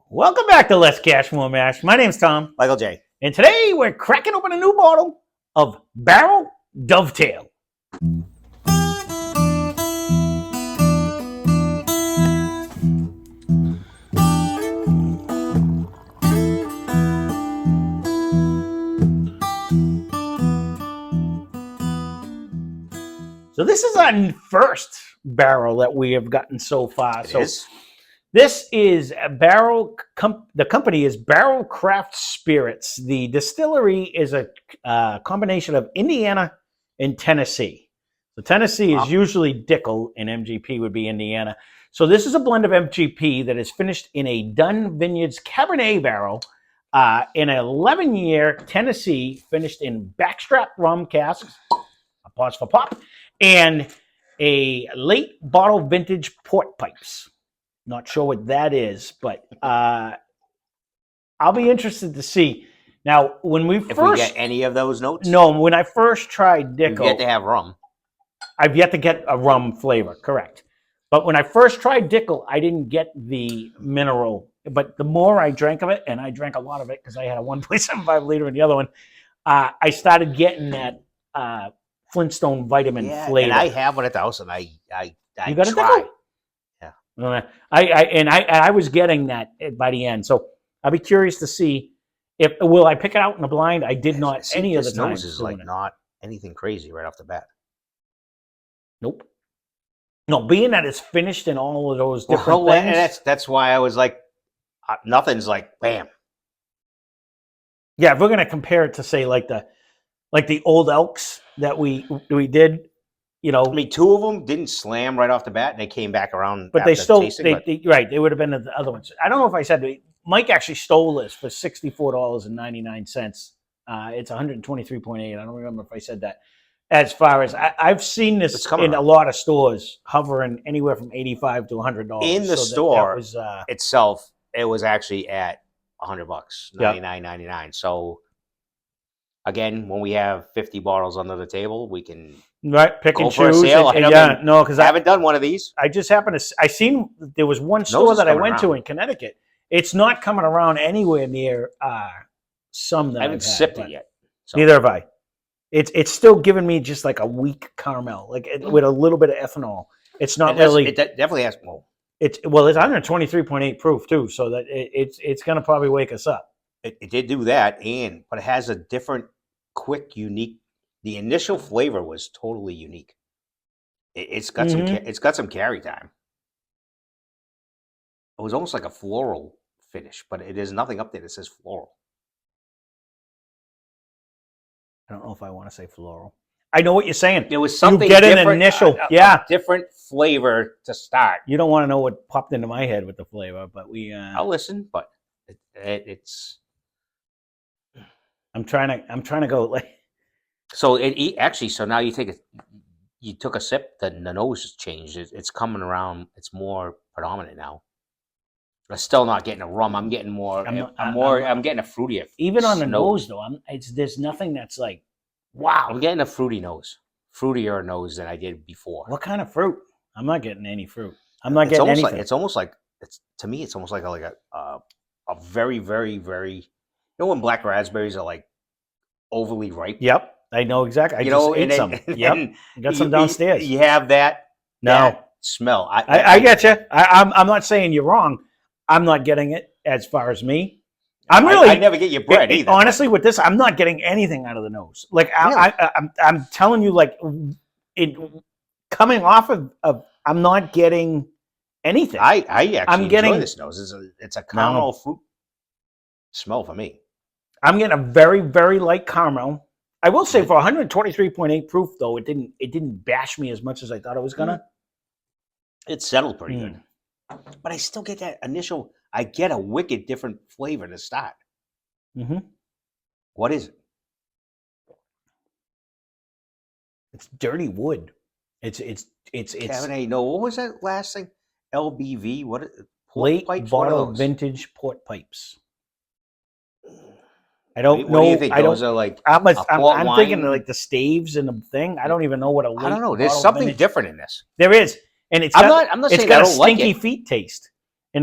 Welcome back to Less Cash, More Mash. My name's Tom, Michael J. and today we're cracking open a new bottle of Barrel Dovetail. So this is our first barrel that we have gotten so far. This is a barrel. The company is Barrel Craft Spirits. The distillery is a combination of Indiana and Tennessee. So Tennessee is usually Dickel, and MGP would be Indiana. So this is a blend of MGP that is finished in a Dunn Vineyards Cabernet Barrel in an 11-year Tennessee, finished in backstrap rum casks. A pause for pop. And a late bottle vintage port pipes. Not sure what that is, but I'll be interested to see. Now, when we If we get any of those notes? No, when I first tried Dickel... You've yet to have rum. I've yet to get a rum flavor, correct. But when I first tried Dickel, I didn't get the mineral. But the more I drank of it, and I drank a lot of it because I had a 1.75 liter in the other one, I started getting that Flintstone vitamin flavor. And I have one at the house, and I you got try. Yeah. I was getting that by the end. So I'll be curious to see will I pick it out in the blind? I did not any of the time. This nose is like not anything crazy right off the bat. Nope. No, being that it's finished in all of those different things. And that's why I was like, nothing's like bam. Yeah, if we're gonna compare it to say like the old Elks that we did, you know. I mean, two of them didn't slam right off the bat, and they came back around. But they still, right? They would have been the other ones. I don't know if I said Mike actually stole this for $64.99. It's 123.8. I don't remember if I said that. As far as I've seen this in a lot of stores, hovering anywhere from $85 to $100. In the store itself, it was actually at $100, $99.99. So. Again, when we have 50 bottles under the table, we can pick and choose. Because I haven't done one of these. I just happened to. I seen there was one store that I went to in Connecticut. It's not coming around anywhere near some that I haven't sipped it yet. So. Neither have I. It's still giving me just like a weak caramel, like with a little bit of ethanol. It's not really. It definitely has more. It's 123.8 proof too, so that it's going to probably wake us up. It did do that, but it has a different. Quick, unique. The initial flavor was totally unique. It's got some carry time. It was almost like a floral finish, but it is nothing up there that says floral. I don't know if I want to say floral. I know what you're saying. There was something you get different, an initial, a different flavor to start. You don't want to know what popped into my head with the flavor, but I'll listen, but it's. I'm trying to go like. So so now you took a sip, the nose has changed. It's coming around. It's more predominant now. I'm still not getting a rum. I'm getting more. I'm getting a fruitier. Even on the nose though, there's nothing that's like, wow. I'm getting a fruitier nose than I did before. What kind of fruit? I'm not getting any fruit. I'm not getting anything. It's almost like to me. It's almost like a very, very, very. You know when black raspberries are like overly ripe? Yep, I know exactly. I just ate some. Yep, got some downstairs. You have that smell. I get you. I'm not saying you're wrong. I'm not getting it as far as me. I never get your bread either. Honestly, with this, I'm not getting anything out of the nose. Like I'm telling you, like it coming off of I'm not getting anything. I actually enjoy this nose. It's a caramel fruit smell for me. I'm getting a very, very light caramel. I will say for 123.8 proof, though, it didn't bash me as much as I thought it was gonna. It settled pretty good, but I still get that initial. I get a wicked different flavor to start. Mm-hmm. What is it? It's dirty wood. It's Cabernet. No, what was that last thing? LBV. What? Late bottle vintage port pipes. I don't know. What do you think? Those are like I'm thinking like the staves and the thing. I don't even know what a. I don't know. There's something different in this. There is, and it's. I'm not saying it's got a stinky feet taste,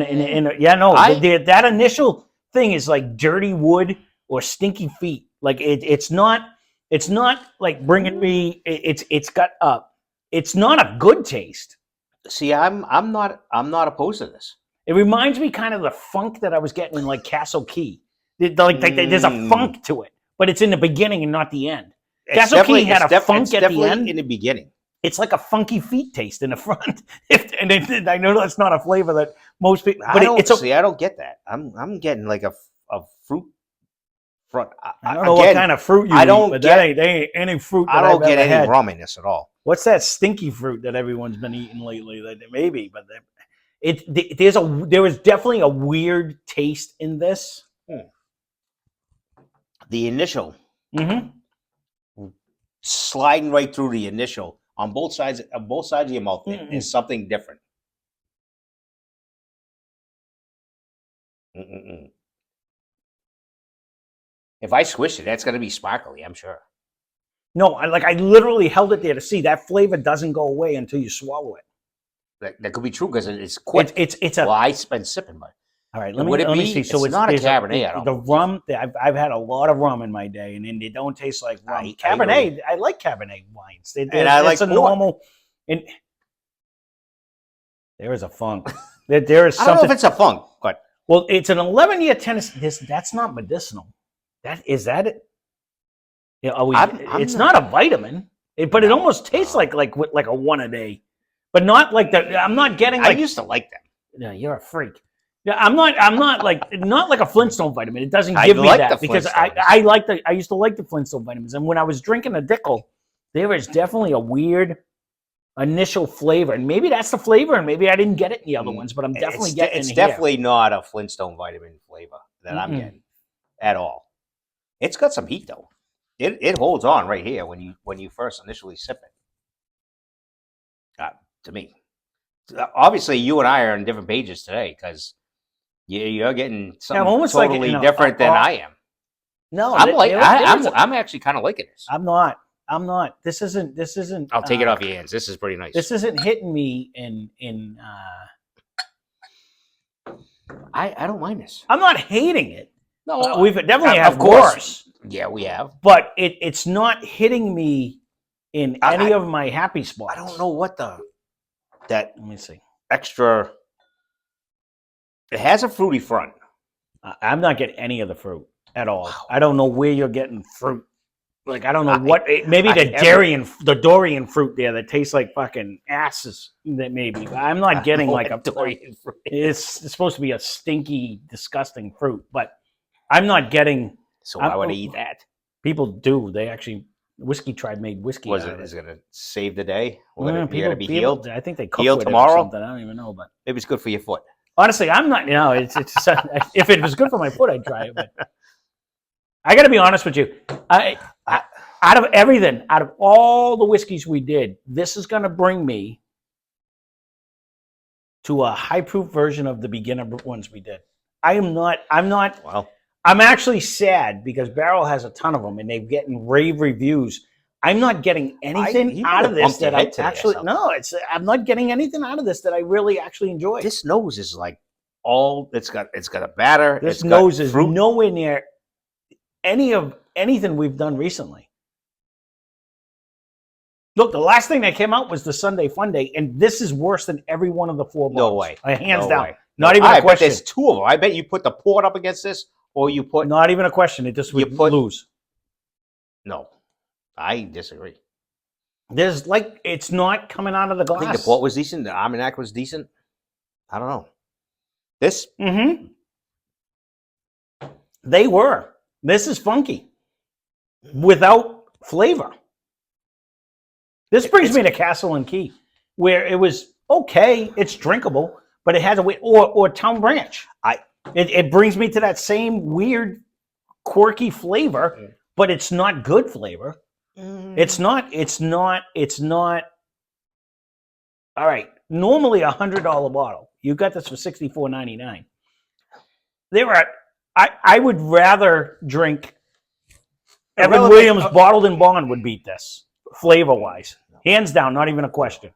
Yeah, no, I- that initial thing is like dirty wood or stinky feet. Like it's not like bringing me. It's got it's not a good taste. See, I'm not opposed to this. It reminds me kind of the funk that I was getting in like Castle Key. There's a funk to it, but it's in the beginning and not the end. Castle Key had a funk at the end. In the beginning. It's like a funky feet taste in the front. And I know that's not a flavor that most people. But I don't get that. I'm getting like a fruit front. I don't know what kind of fruit you eat, but that ain't any fruit that I don't get any had. rum in this at all. What's that stinky fruit that everyone's been eating lately? Maybe, but there was definitely a weird taste in this. The initial, Mm-hmm. sliding right through the initial on both sides of your mouth is something different. Mm-mm-mm. If I squish it, that's going to be sparkly, I'm sure. No, I literally held it there to see that flavor doesn't go away until you swallow it. That could be true because it's quick. It's well, I've been sipping, but all right. Let me see. So it's not a Cabernet at all. The rum. I've had a lot of rum in my day, and they don't taste like rum. Cabernet. I like Cabernet wines. It's a normal. And there is a funk. There is something. I don't know if it's a funk, but well, it's an 11-year Tennessee. That's not medicinal. Is that it? Yeah. It's not a vitamin, but it almost tastes like a one a day, but not like that. I'm not getting. I used to like them. Yeah, you're a freak. Yeah, I'm not like a Flintstone vitamin. It doesn't give me that because I used to like the Flintstone vitamins, and when I was drinking a Dickel, there was definitely a weird initial flavor, and maybe that's the flavor, and maybe I didn't get it in the other ones, but I'm definitely getting it. It's definitely not a Flintstone vitamin flavor that I'm getting at all. It's got some heat though. It holds on right here when you first initially sip it. To me, obviously, you and I are on different pages today because you're getting something totally different than I am. No, I'm actually kind of liking this. I'm not. This isn't. I'll take it off your hands. This is pretty nice. This isn't hitting me in. I don't mind this. I'm not hating it. No, we've definitely had worse. Yeah, we have. But it's not hitting me in any of my happy spots. I don't know what let me see. Extra. It has a fruity front. I'm not getting any of the fruit at all. Wow. I don't know where you're getting fruit. Like I don't know what. Maybe the durian fruit there that tastes like fucking asses. That maybe. But I'm not getting like a durian fruit. It's supposed to be a stinky, disgusting fruit, but I'm not getting. So why would I eat that? People do. They actually. Whiskey Tribe made whiskey. Is it going to save the day? You got to be healed? healed? I think they cook healed with tomorrow? It or something. I don't even know, but maybe it's good for your foot. Honestly, I'm not. It's if it was good for my foot, I'd try it. But I got to be honest with you. Out of everything, out of all the whiskeys we did, this is going to bring me to a high proof version of the beginner ones we did. I'm not. Well. I'm actually sad because Barrel has a ton of them and they're getting rave reviews. I'm not getting anything out of this that I actually I'm not getting anything out of this that I really actually enjoy. This nose is like it's got a batter. This nose is nowhere near anything we've done recently. Look, the last thing that came out was the Sunday Fun Day, and this is worse than every one of the four bottles. No way. Hands down. Way. Not even a question. I bet there's two of them. I bet you put the port up against this. Or you put... Not even a question. It just would lose. No. I disagree. There's it's not coming out of the glass. I think the port was decent. The Armagnac was decent. I don't know. This? Mm-hmm. They were. This is funky. Without flavor. This brings me to Castle and Key, where it was okay. It's drinkable, but it has a way... Or Town Branch. It brings me to that same weird, quirky flavor, but it's not good flavor. It's not. All right. Normally $100 bottle. You got this for $64.99. I would rather drink. Evan Williams Bottled in Bond would beat this flavor wise, hands down. Not even a question.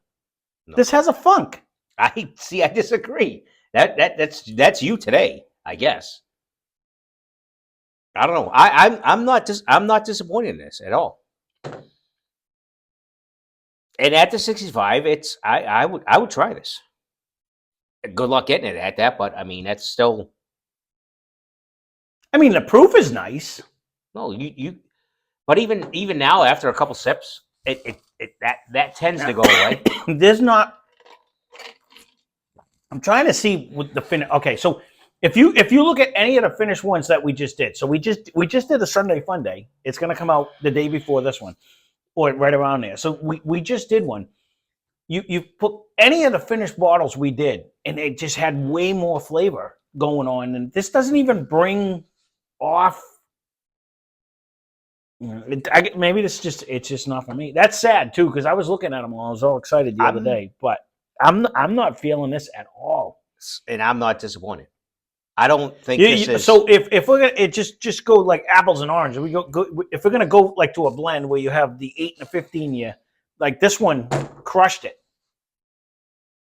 No. This has a funk. I disagree. That's you today, I guess. I don't know. I'm not disappointed in this at all. And at the 65, I would try this. Good luck getting it at that, but I mean that's still. I mean, the proof is nice. No, but even now after a couple sips, that tends to go away. There's not. I'm trying to see what the finish. Okay, so if you look at any of the finished ones that we just did, so we just did a Sunday Fun Day. It's going to come out the day before this one, or right around there. So we just did one. You put any of the finished bottles we did, and it just had way more flavor going on, and this doesn't even bring off. Maybe it's just not for me. That's sad too, because I was looking at them all. I was all excited the other day, but I'm not feeling this at all, and I'm not disappointed. I don't think this is. So if we're gonna just go like apples and oranges, we go if we're gonna go like to a blend where you have the 8 and the 15 year, like this one crushed it,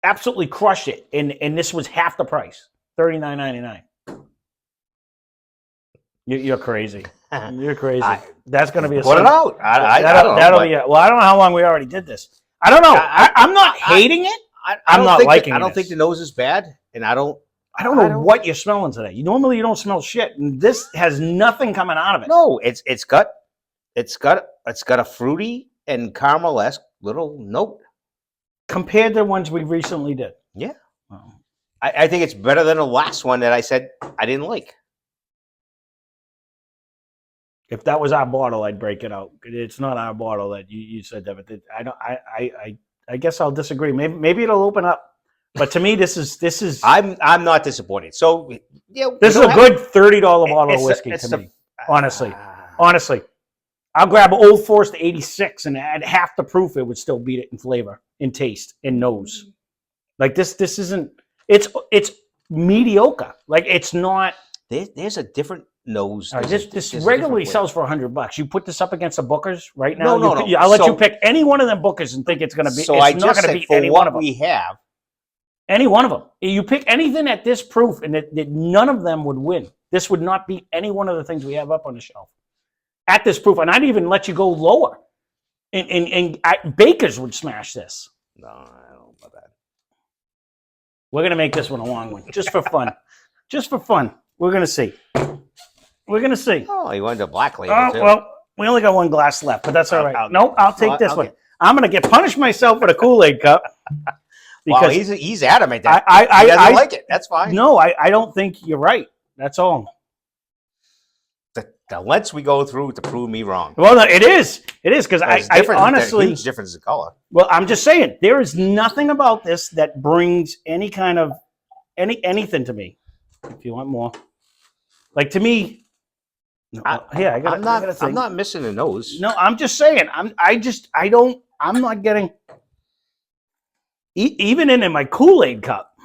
absolutely crushed it, and this was half the price, $39.99. You're crazy. You're crazy. That's going to be a put it out. That'll be. Well, I don't know how long we already did this. I don't know. I'm not hating it. I'm not liking it. I don't think the nose is bad, and I don't know what you're smelling today. Normally you don't smell shit, and this has nothing coming out of it. No, it's got a fruity and caramel-esque little note compared to the ones we recently did. Yeah, I think it's better than the last one that I said I didn't like. If that was our bottle, I'd break it out. It's not our bottle that you said that. But I guess I'll disagree. Maybe it'll open up. But to me, this is. I'm not disappointed. So yeah, this is a good $30 bottle of whiskey to me. Honestly, I'll grab Old Forester 86 and add half the proof. It would still beat it in flavor, in taste, in nose. Like this isn't. It's mediocre. Like it's not. There's a different nose. This regularly sells for $100. You put this up against the Bookers right now. No. I'll let you pick any one of them Bookers and think it's going to be. So it's not going to be any one of them. We have any one of them. You pick anything at this proof, and that none of them would win. This would not be any one of the things we have up on the shelf at this proof, and I'd even let you go lower. And Bakers would smash this. No, I don't know about that. We're going to make this one a long one, just for fun. Just for fun. We're going to see. We're going to see. Oh, you went to black label, too. Well, we only got one glass left, but that's all right. I'll take this one. I'm going to get punished myself with a Kool-Aid cup. Because he's adamant that he doesn't like it. That's fine. No, I don't think you're right. That's all. The lengths we go through to prove me wrong. Well, no, it is. It is, because I honestly... Huge difference in color. Well, I'm just saying, there is nothing about this that brings any kind of... anything to me. If you want more. Like, to me... I'm not missing a nose. No, I'm just saying. I'm not getting... Even in my Kool-Aid cup.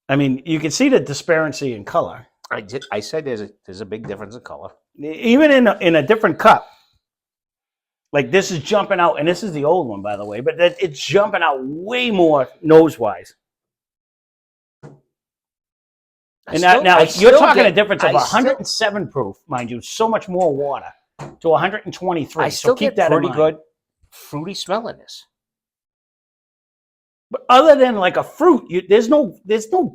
I mean, you can see the disparity in color. I said there's a big difference in color. Even in a different cup. Like this is jumping out, and this is the old one, by the way, but it's jumping out way more nose-wise. And now you're talking a difference of 107 proof, mind you, so much more water to 123. I still keep get that pretty in mind. good fruity smell in this. But other than like a fruit, there's no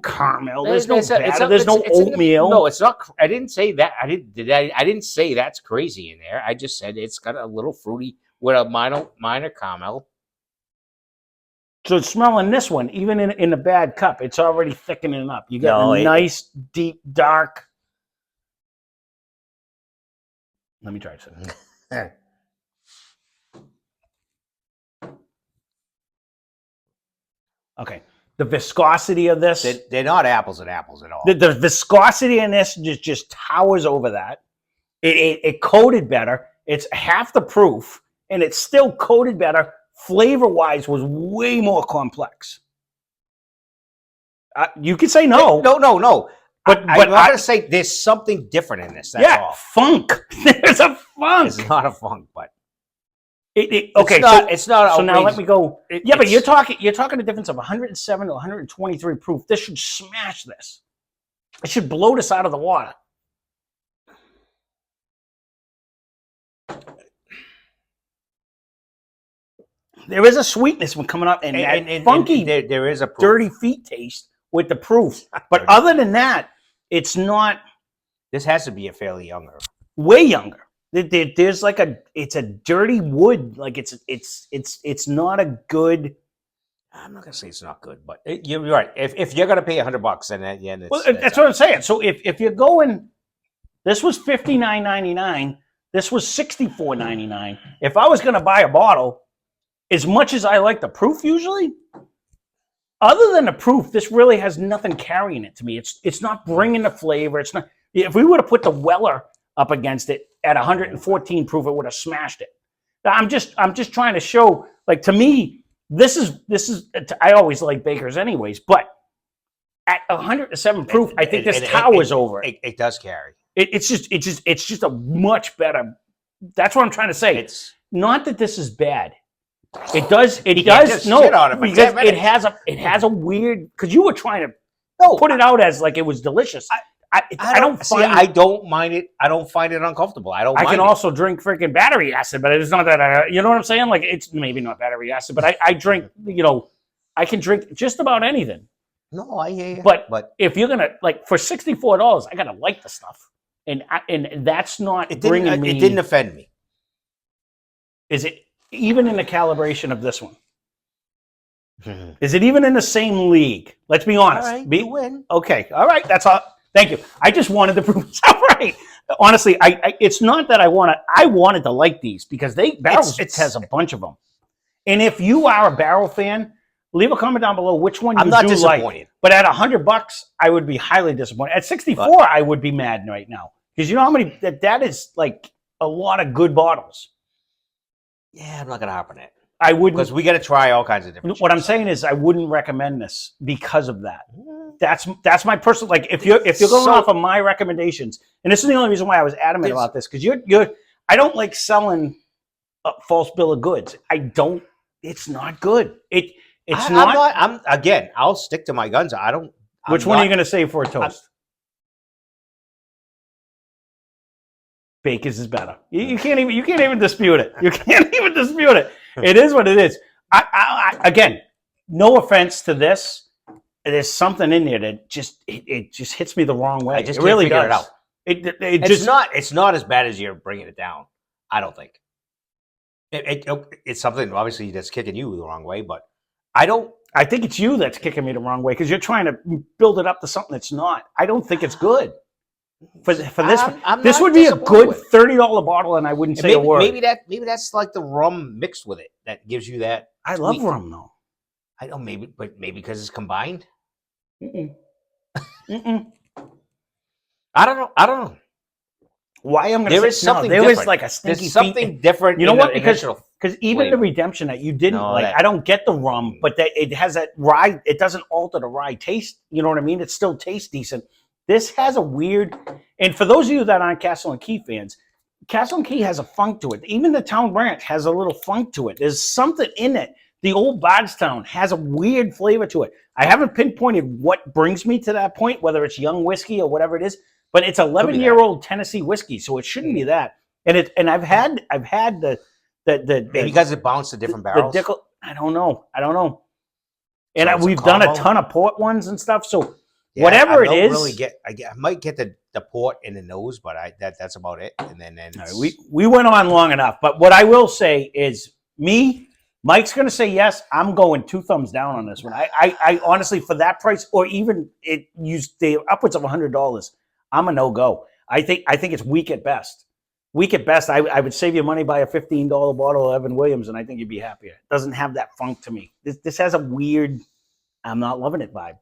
caramel, there's no batter, there's no oatmeal. No, it's not. I didn't say that. I didn't say that's crazy in there. I just said it's got a little fruity with a minor caramel. So smelling this one, even in a bad cup, it's already thickening up. You get a nice, deep, dark. Let me try something. Okay, the viscosity of this. They're not apples and apples at all. The viscosity in this just towers over that. It coated better. It's half the proof, and it's still coated better. Flavor-wise was way more complex. You could say no. No. But I'm not going to say there's something different in this. That's all. Funk. There's a funk. It's not a funk, but... Okay, it's not. So now let me go. Yeah, but you're talking a difference of 107 to 123 proof. This should smash this. It should blow this out of the water. There is a sweetness when coming up, and funky. There is a proof. Dirty feet taste with the proof. But other than that, it's not. This has to be a fairly younger. Way younger. There's like it's a dirty wood. Like it's not a good. I'm not gonna say it's not good, but you're right. If you're gonna pay $100, then at the end, that's what I'm saying. So if you're going, this was $59.99. This was $64.99. If I was gonna buy a bottle, as much as I like the proof usually, other than the proof, this really has nothing carrying it to me. It's not bringing the flavor. It's not. If we would have put the Weller up against it at 114 proof, it would have smashed it. I'm just trying to show, like, to me, this is. I always like Bakers anyways, but at 107 proof, I think this towers over it. It does carry. It's just a much better. That's what I'm trying to say. It's not that this is bad. It does. It does. No, because it has a weird. Because you were trying to put it out as like it was delicious. I don't mind it. I don't find it uncomfortable. I can also drink freaking battery acid, but it's not that. You know what I'm saying? Like, it's maybe not battery acid, but I drink. I can drink just about anything. No, I hear you. But if you're gonna, like, for $64, I gotta like the stuff, and that's not bringing me. It didn't offend me. Is it even in the calibration of this one? Is it even in the same league? Let's be honest. All right, you win. Okay, all right. That's all. Thank you. I just wanted to prove it's all right. Honestly, it's not that I wanted to like these because Barrels has a bunch of them. And if you are a Barrel fan, leave a comment down below which one you do like. But at $100, I would be highly disappointed. At 64, I would be mad right now because you know how many that is, like, a lot of good bottles. Yeah, I'm not gonna hop on it. I wouldn't, because we got to try all kinds of different. What I'm saying is, I wouldn't recommend this because of that. That's my personal. Like, if you're going off of my recommendations, and this is the only reason why I was adamant about this, because I don't like selling a false bill of goods. I don't. It's not good. It's not. I'll stick to my guns. I don't. Which one are you going to save for a toast? Baker's is better. You can't even dispute it. You can't even dispute it. It is what it is. Again, no offense to this. There's something in there that just hits me the wrong way. I just it really figure does. It out. It's not as bad as you're bringing it down. I don't think. It's something obviously that's kicking you the wrong way, but I don't. I think it's you that's kicking me the wrong way because you're trying to build it up to something that's not. I don't think it's good. For this, this would be a good $30 bottle, and I wouldn't say a word. Maybe that's like the rum mixed with it that gives you that. I love rum though. I don't maybe because it's combined. I don't know. Why I'm going to say there is something there different. is like a stinky. There's something different. You know what? Because even the redemption that you didn't like, I don't get the rum, but it has that rye. It doesn't alter the rye taste. You know what I mean? It still tastes decent. This has a weird, and for those of you that aren't Castle and Key fans, Castle and Key has a funk to it. Even the Town Branch has a little funk to it. There's something in it. The old Bardstown has a weird flavor to it. I haven't pinpointed what brings me to that point, whether it's young whiskey or whatever it is, but it's 11-year-old Tennessee whiskey, so it shouldn't be that. And I've had the maybe because it bounced to different barrels. I don't know. And we've done a ton of port ones and stuff, so. Yeah, whatever it is, I might get the port in the nose, but that's about it. And then right, we went on long enough. But what I will say is, Mike's going to say yes. I'm going 2 thumbs down on this one. I honestly, for that price, or even upwards of $100, I'm a no-go. I think it's weak at best. Weak at best. I would save you money by a $15 bottle of Evan Williams, and I think you'd be happier. It doesn't have that funk to me. This has a weird, I'm not loving it vibe.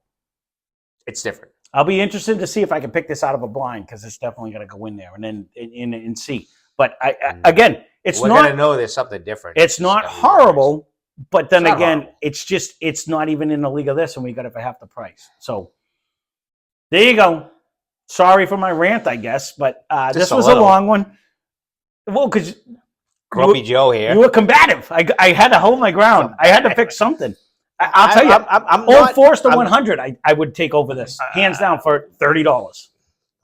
It's different. I'll be interested to see if I can pick this out of a blind because it's definitely going to go in there and then and see. But again, we're going to know there's something different. It's not horrible, but then again, it's not even in the league of this, and we got it for half the price. So there you go. Sorry for my rant, I guess, but this was a long one. Well, because Grumpy Joe here. You were combative. I had to hold my ground. I had to pick something. I'll tell you, I'm Old not, Forester 100, I would take over this, hands down, for $30.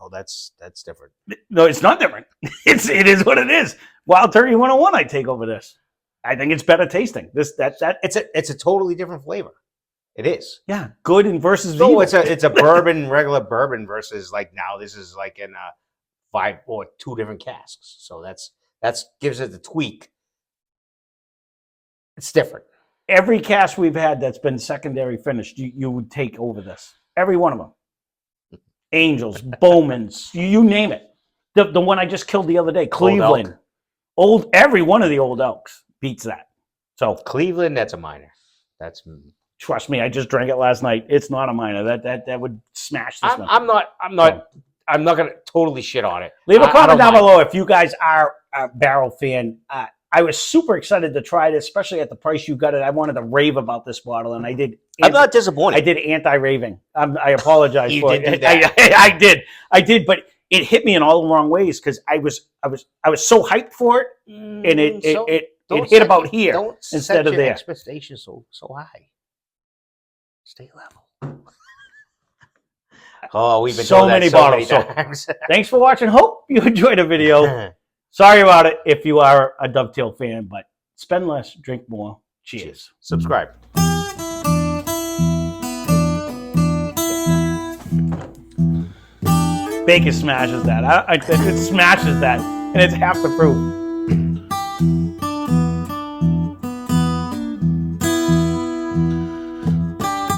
Oh, that's different. No, it's not different. It is what it is. Wild Turkey 101, I take over this. I think it's better tasting. It's a totally different flavor. It is. Yeah, good and versus so evil. it's a bourbon, regular bourbon versus like now this is like in 5 or 2 different casks. So that's gives it the tweak. It's different. Every cask we've had that's been secondary finished, you would take over this. Every one of them. Angels, Bowman's, you name it. The one I just killed the other day, Cleveland. Every one of the old elks beats that. So Cleveland, that's a minor. Trust me, I just drank it last night. It's not a minor. That would smash this one. I'm not gonna totally shit on it. Leave a comment down below if you guys are a barrel fan. I was super excited to try it, especially at the price you got it. I wanted to rave about this bottle, and I did. I'm not disappointed. I did anti-raving. I apologize for it. Do that. I did, but it hit me in all the wrong ways because I was so hyped for it, and it hit about here instead of there. Expectations so high. Stay level. Oh, we've been so many bottles. Times. Thanks for watching. Hope you enjoyed the video. Sorry about it if you are a Dovetail fan, but spend less, drink more. Cheers. Subscribe. Bacon smashes that. It smashes that, and it's half the proof.